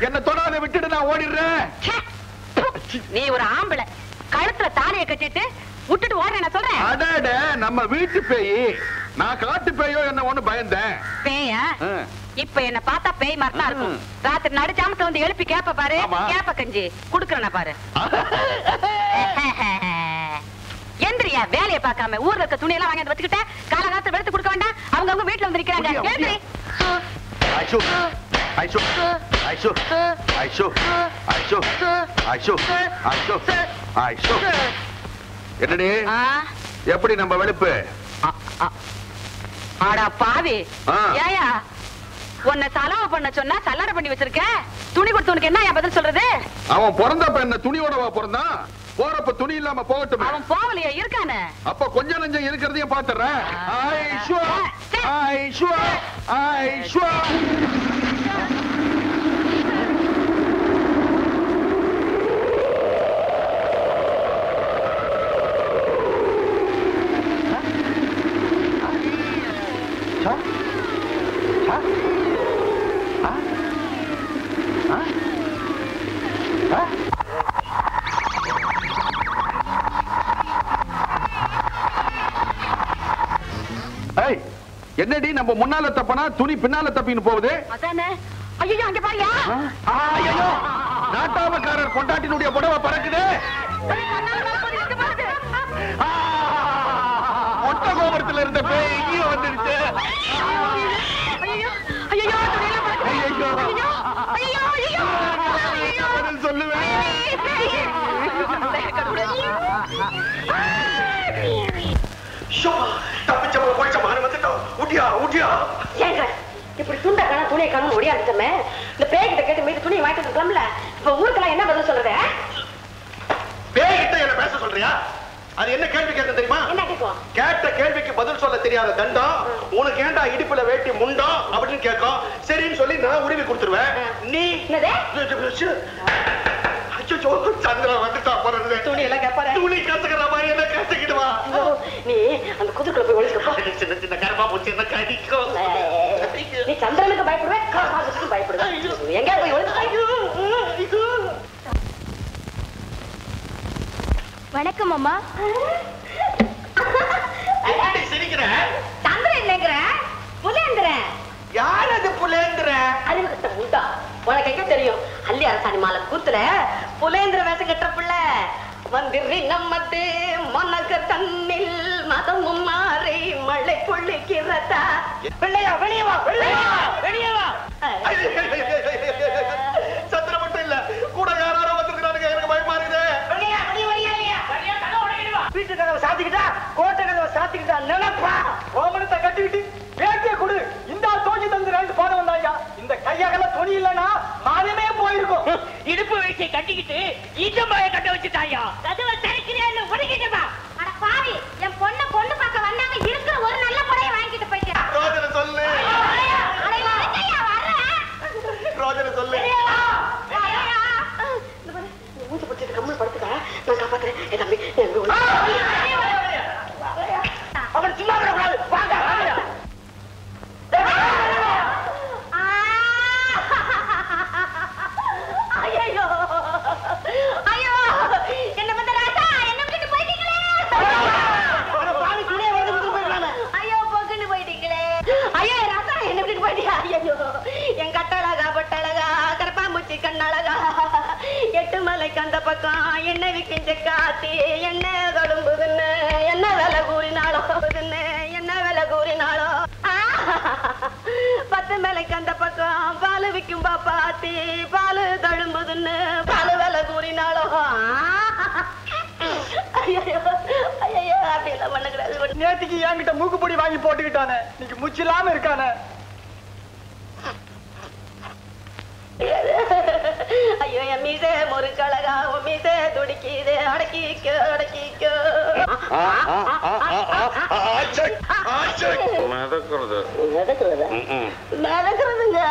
என்ன தொடாத விட்டுட்டு நான் ஓடிடுறேன். நீ ஒரு ஆம்பளை கழுத்துல தாலியை கட்டிட்டு விட்டுட்டு ஓடுற நான் சொல்றேன். அடட நம்ம வீட்டு பேய். நான் காட்டு பேயோ என்ன ஒண்ணு பயந்தேன். பேயா? இப்ப என்ன பார்த்தா பேய் மாதிரி தான் இருக்கும். ராத்திரி நடுச்சாமத்துல வந்து எழுப்பி கேப்ப பாரு. கேப்ப கஞ்சி குடுக்கறேன் பாரு. எந்திரியா வேலையை பார்க்காம ஊர்ல இருக்க துணி எல்லாம் வாங்கி வச்சுக்கிட்ட காலகாலத்துல வெளுத்து கொடுக்க வேண்டாம். அவங்க வீட்டுல வந்து நிக்கிறாங்க. எந்திரி. ஐஷு ஐஷு ஐஷு ஐஷு ஐஷு ஐஷு ஐஷு ஐஷு என்னடி எப்படி நம்ம வெளுப்பு? ஆடா பாவி. ஏயா உன்னை சலவை பண்ண சொன்னா சல்லடை பண்ணி வச்சிருக்க. துணி கொடுத்தவனுக்கு என்ன பதில் சொல்றது? அவன் பிறந்தப்ப என்ன துணியோடவா பிறந்தான்? போறப்ப துணி இல்லாம போகட்டும். அவன் போகலையா இருக்கானே. அப்ப கொஞ்சம் நஞ்சம் இருக்கிறதையும் பாத்துறேன். ஐஷு ஐஷு ஐஷு என்னடி நம்ம முன்னால தப்பனா துணி பின்னால தப்பின்னு போகுது? அதானே. ஐயோ அங்க பாரியா. ஐயோ நாட்டாமக்காரர் பொண்டாட்டினுடைய புடவை பறக்குது. ஒட்ட கோபுரத்துல இருந்த பேய் இங்கேயும் வந்துடுச்சு. ஐயோ ஐயோ ஐயோ பதில் சொல்லுவேன். இப்படி துண்ட காண துணியை காணும் ஒடியாந்துட்டமே. இந்த பேய்கிட்ட கேட்டு மீது துணியை வாங்கிட்டு இருக்கலாம்ல. இப்ப ஊருக்கெல்லாம் என்ன பதில் சொல்றது? பேய்கிட்ட என்ன பேச சொல்றியா? அது என்ன கேள்வி கேட்க தெரியுமா? என்ன கேட்கும்? கேட்ட கேள்விக்கு பதில் சொல்ல தெரியாத தண்டம் உனக்கு ஏண்டா இடுப்புல வேட்டி முண்டம் அப்படின்னு கேட்கும். சரின்னு சொல்லி நான் உரிமை கொடுத்துருவேன். நீ சந்திரன் வந்துட்டா போறது. துணி எல்லாம் கேட்பாரு. துணி கத்துக்கிற மாதிரி என்ன கத்துக்கிடுவா. நீ அந்த குதிரைக்குள்ள போய் ஒளிச்சுக்கப்பா. சின்ன சின்ன கருப்பா பூச்சி என்ன கடிக்கும். நீ சந்திரனுக்கு பயப்படுவேன், காசுக்கு பயப்படுவேன். எங்க போய் ஒளிச்சு? வணக்கம் அம்மா. சிரிக்கிற சந்திரன் இல்லைங்கிற புலேந்திரன். யார் அது புலேந்திர? அறிவு கட்ட முண்டா. உனக்கு எங்க தெரியும்? அள்ளி அரசாணி மாலை கூத்துல புலேந்திர வேஷம் கட்ட புள்ள வந்திரி நம்மது மனக்கு தன்னில் மதமும் மாறி மழை பொழிக்கிறதா. வெளியா வெளியவா வெளியவா வெளியவா. சந்திர மட்டும் இல்ல கூட யாரோ வந்திருக்கானுங்க. எனக்கு பயமா இருக்குது. வெளியா வெளிய வெளியா வெளியா கதவு உடைக்கிடுவா. வீட்டு கதவை சாத்திக்கிட்டா கோட்டை கதவை சாத்திக்கிட்டா நினைப்பா. ஓமனத்தை கட்டிக்கிட்டு வேட்டிய கொடு இந்த தோஞ்சி தந்து ரெண்டு போட வந்தாயா. இந்த கையகல துணி இல்லனா மாதமே போயிருக்கும். இடுப்பு வயசை கட்டிக்கிட்டு ஈச்சம்பாய கட்ட வச்சுட்டாயா. கதவை திறக்கிறேன்னு உடைக்கிட்டுமா. அட பாவி, என் பொண்ணு பார்க்க வந்தாங்க. இருக்கிற ஒரு நல்ல புடவை வாங்கிட்டு போயிட்டா. ரோஜனை சொல்லு. அட வரலையா வரேன். ரோஜனை சொல்லு. மூச்சு பிடிச்சிட்டு கம்மல் படுத்துக்கா. நான் காப்பாத்துறேன். என் தம்பி அவன் சும்மா விடக்கூடாது. வாங்க வாங்க. ஐயோ ஐயோ என்ன பண்ற ராஜா? என்ன விட்டு போயிட்டீங்களே. பாவி துணியை வந்து போயிடலாமே. ஐயோ போக்குன்னு போயிட்டீங்களே. ஐயோ ராஜா என்ன விட்டு போயிட்டியா? ஐயோ என் கட்டழகா பட்டழகா கரப்பாம்பூச்சி கண்ணழகா எட்டு மலைக்கு அந்த பக்கம் என்ன விக்கிஞ்ச காத்தி என்ன கடும்புதுன்னு என்ன விலை கூறினாலோ என்ன விலை கூறினாலோ 10 மலைக்கு அந்த பக்கம் பால் விக்கும் பாப்பாத்தி பால் தழும்புதுன்னு பால் விலை கூறினாலோ. ஐயோ ஐயோ அப்படி எல்லாம் பண்ணக்கூடாது. நேத்திக்கு என்கிட்ட மூக்குப்பொடி வாங்கி போட்டுக்கிட்டானே. இன்னைக்கு முச்சில்லாம இருக்கானே. ஐயோ என் மீசே முறுக்கழகா உன் மீசே துடிக்குது. அடக்கிக்கோ அடக்கிக்கோ. மிதக்குறதுங்க.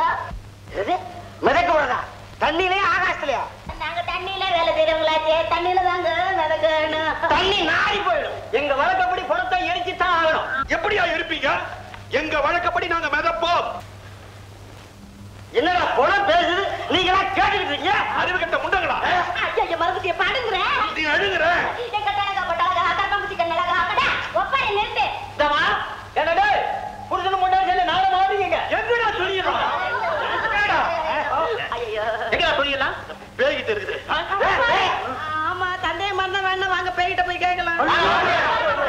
மிதக்குறதா? தண்ணியிலயா ஆகாசத்துலயா? நாங்க தண்ணியில வேலை செய்யறவங்களாச்சே. தண்ணியில தாங்க மிதக்கணும். தண்ணி நாரி போயிடும். எங்க வழக்கப்படி பணத்தை எரிச்சுதான் ஆகணும். எப்படியா இருப்பீங்க? எங்க வழக்கப்படி நாங்க மிதப்போம். என்னடா பணம் பேசுது? நீங்களா கேட்க நெருங்குறேன். என் கட்டழகா பட்டழகா கரப்பாம்பூச்சி கண்ணழகா ஒப்பனை நிறுத்து. என்னடே புருஷன் முன்னாடி சொல்லி நாளை மாட்டீங்க. எங்கடா துணியலாம்? ஐயோ எங்கடா துணியலாம்? பேய்கிட்டு இருக்குது. ஆமா தந்தைய மறந்தா வேணா வாங்க பேய்கிட்ட போய் கேட்கலாம்.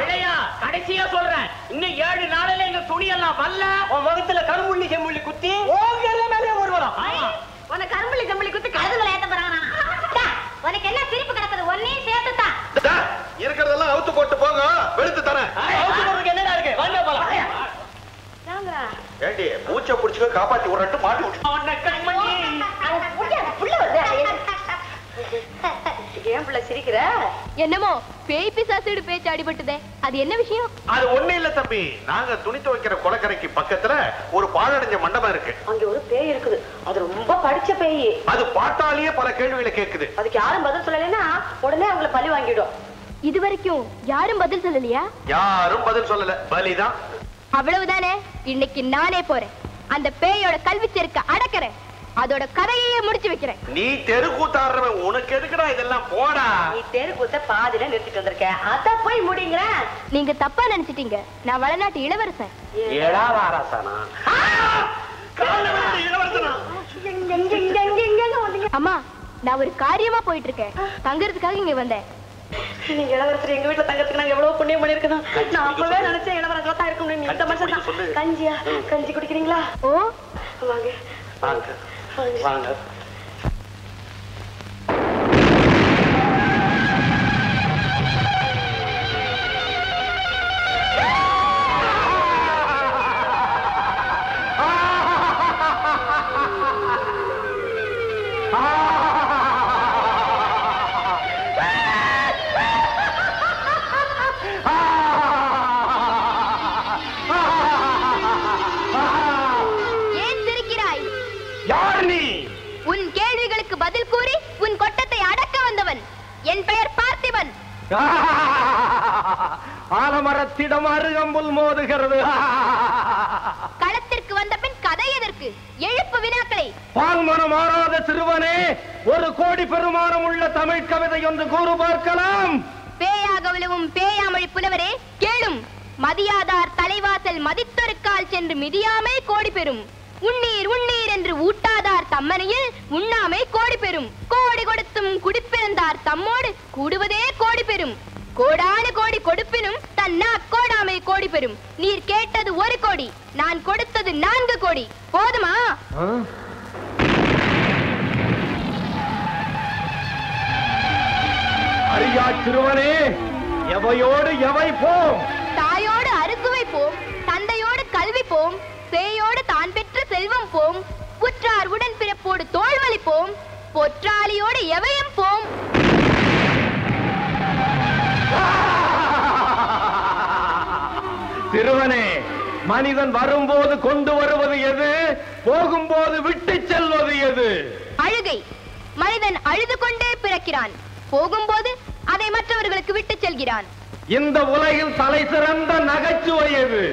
இல்லையா கடைசியா சொல்றேன், இன்னும் 7 நாளில எங்க துணியெல்லாம் வரல. உன் முகத்துல கரும்புள்ளி செம்புள்ளி குத்தி ஓங்க மேலே வருவான். உனக்கு கரும்புள்ளி கம்பளி குத்தி கழுதுல ஏத்த போறாங்க. உனக்கு என்ன சிரிப்பு கிடக்குது? ஒன்னையும் சேர்த்துதான் இருக்கிறதெல்லாம் அவுத்து போட்டு போங்க, வெளுத்து தரேன். என்னடா இருக்கு? வாங்க போலாம். ஏண்டி மூச்சை புடிச்சு காப்பாத்தி விடுறட்டு மாட்டி விட்டு ஏன் பிள்ளை சிரிக்கிற? என்னமோ பேய் பிசாசோட பேச்சு அடிபட்டுதே, அது என்ன விஷயம்? அது ஒண்ணு இல்ல தம்பி, நாங்க துணி துவைக்கிற குளக்கரைக்கு பக்கத்துல ஒரு பாழடைஞ்ச மண்டபம் இருக்கு. அங்க ஒரு பேய் இருக்குது, அது ரொம்ப படிச்ச பேய். அது பார்த்தாலேயே பல கேள்விகளை கேக்குது. அதுக்கு யாரும் பதில் சொல்லலைன்னா உடனே அவங்கள பழி வாங்கிடும். இது வரைக்கும் யாரும் பதில் சொல்லலையா? யாரும் பதில் சொல்லல, பலிதான். அவ்வளவுதானே, இன்னைக்கு நானே போறேன், அந்த பேயோட கல்வி சேர்க்க அடக்கிறேன், அதோட கதையே முடிச்சு வைக்கிறேன். நீ தெருக்கூத்தாடுறவன், உனக்கு எதுக்குடா இதெல்லாம்? போடா. நீ தெரு கூத்த பாதியில நிறுத்திட்டு வந்திருக்க, அத போய் முடிங்கிற. நீங்க தப்பா நினைச்சிட்டீங்க, நான் வளநாட்டு இளவரசன். ஏழாவாராசானா? அம்மா, நான் ஒரு காரியமா போயிட்டு இருக்கேன், தங்கறதுக்காக இங்க வந்தேன். நீங்க இளவரசர் எங்க வீட்டுல தங்கறதுக்கு நாங்க எவ்வளவு புண்ணியம் பண்ணிருக்கோம். நான் அப்பவே நினைச்சேன் இளவரசரா தான் இருக்கும். நீங்க இந்த மனுஷன் தான். கஞ்சியா? கஞ்சி குடிக்கிறீங்களா? ஓ வாங்க வாங்க வாங்க. பதில் கூறி உன் கொட்டத்தை அடக்க வந்தவன். என் பெயர் பார்த்திபன். ஆலமரத்திடம் அருகம்புல் மோதுகிறது. களத்திற்கு வந்த பின் கதை எதற்கு? எழுப்பு வினாக்களை. பால்மனம் மாறாத சிறுவனே, ஒரு கோடி பெருமானம் உள்ள தமிழ் கவிதை ஒன்று கூறு பார்க்கலாம். பேயாக விழுவும் பேயாமொழி புலவரே கேளும். மதியாதார் தலைவாசல் மதித்தொருக்கால் சென்று மிதியாமை கோடி பெறும். உண்ணீர் உண்ணீர் என்று ஊட்டாதார் தம்மனையில் உண்ணாமை கோடி பெறும். கோடி கொடுத்தும் குடிப்பிறந்தார் தம்மோடு கூடுவதே கோடி பெறும். கோடான கோடி கொடுப்பினும் தன்னா கோடாமை கோடி பெறும். நீர் கேட்டது 1 கோடி, நான் கொடுத்தது 4 கோடி. போதுமா? அறியா சிறுவனே, எவையோடு எவை போம்? தாயோடு அறுசுவை போம், தந்தையோடு கல்வி போம், சேயோடு தான் பெற்ற செல்வம் போம், புற்றார் உடன் பிறப்போடு தோல்வலி போம், பொற்றாலியோடு எவையும் போம். சிறுவனே, மனிதன் வரும்போது கொண்டு வருவது எது, போகும்போது விட்டு செல்வது எது? அழுகை. மனிதன் அழுது கொண்டே பிறக்கிறான், போகும்போது அதை மற்றவர்களுக்கு விட்டு செல்கிறான். இந்த உலகில் தலை சிறந்த நகைச்சுவை எது?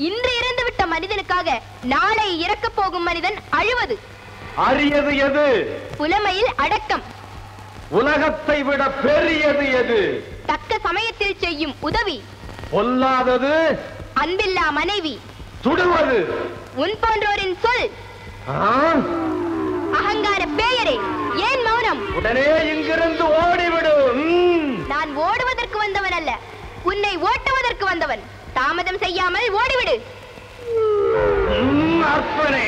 இன்று இறந்துவிட்ட மனிதனுக்காக நாளை இறக்க போகும் மனிதன் அழுவது. அரியது எது? புலமையில் அடக்கம். உலகத்தை விட பெரியது எது? தக்க சமயத்தில் செய்யும் உதவி. பொல்லாதது? அன்பில்லா மனைவி. சுடுவது? உன் போன்றோரின் சொல். அகங்கார பேயரே, ஏன் மௌனம்? உடனே இங்கிருந்து ஓடிவிடும். நான் ஓடுவதற்கு வந்தவன் அல்ல, உன்னை ஓட்டுவதற்கு வந்தவன். தாமதம் செய்யாமல் ஓடிவிடு. அற்பனே,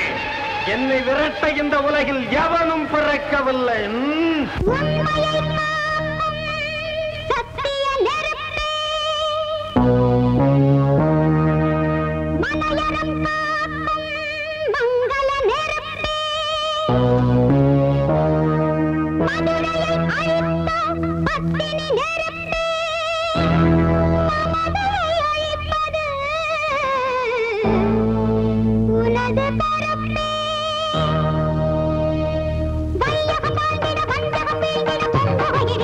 என்னை விரட்ட இந்த உலகில் எவனும் பிறக்கவில்லை. சத்திய நெருப்பே, மலையரம் காக்கும் மங்கள நெருப்பே, மதுரையை அழித்த பத்தினி நெருப்பே, மமதையை அழிப்பது உனது பரப்பே. வையகம் வாழ்ந்திட வஞ்சகம் வீழ்ந்திட பொங்கவையிட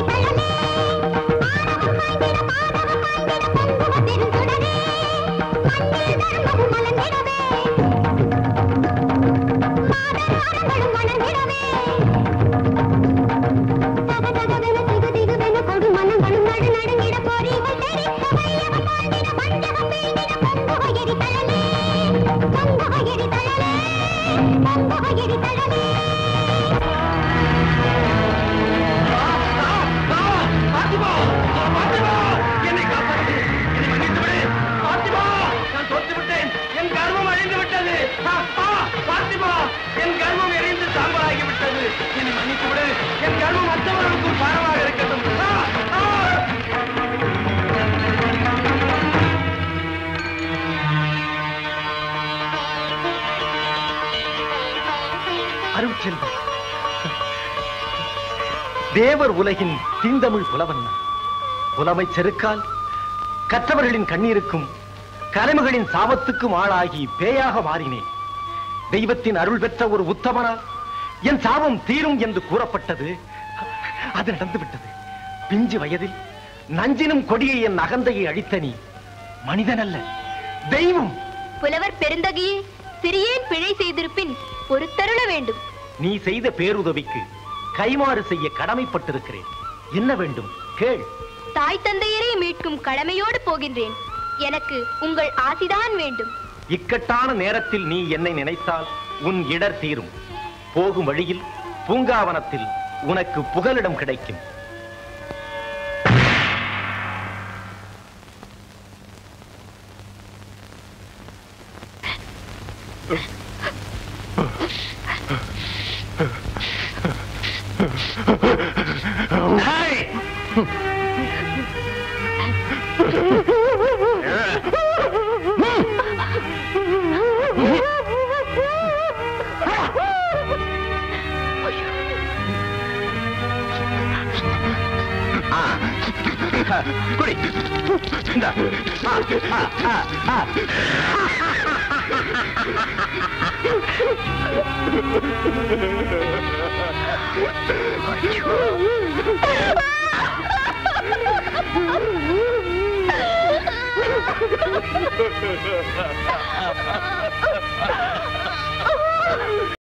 செல்வம். தேவர் உலகின் தீந்தமிழ் புலவன். புலமை செருக்கால் கற்றவர்களின் கண்ணீருக்கும் கலைமகளின் சாபத்துக்கும் ஆளாகி பேயாக மாறினேன். தெய்வத்தின் அருள் பெற்ற ஒரு உத்தமனால் என் சாபம் தீரும் என்று கூறப்பட்டது. அது நடந்துவிட்டது. பிஞ்சு வயதில் நஞ்சினும் கொடியை என் அகந்தையை அழித்த நீ மனிதன் அல்ல, தெய்வம். புலவர் பெருந்தகையே, சிறியேன் பிழை செய்திருப்பின் பொறுத்தருள வேண்டும். நீ செய்த பேருதவிக்கு கைமாறு செய்ய கடமைப்பட்டிருக்கிறேன். என்ன வேண்டும் கேள். தாய் தந்தையரை மீட்கும் கடமையோடு போகின்றேன். எனக்கு உங்கள் ஆசிதான் வேண்டும். இக்கட்டான நேரத்தில் நீ என்னை நினைத்தால் உன் இடர் தீரும். போகும் வழியில் பூங்காவனத்தில் உனக்கு புகலிடம் கிடைக்கும். குடி.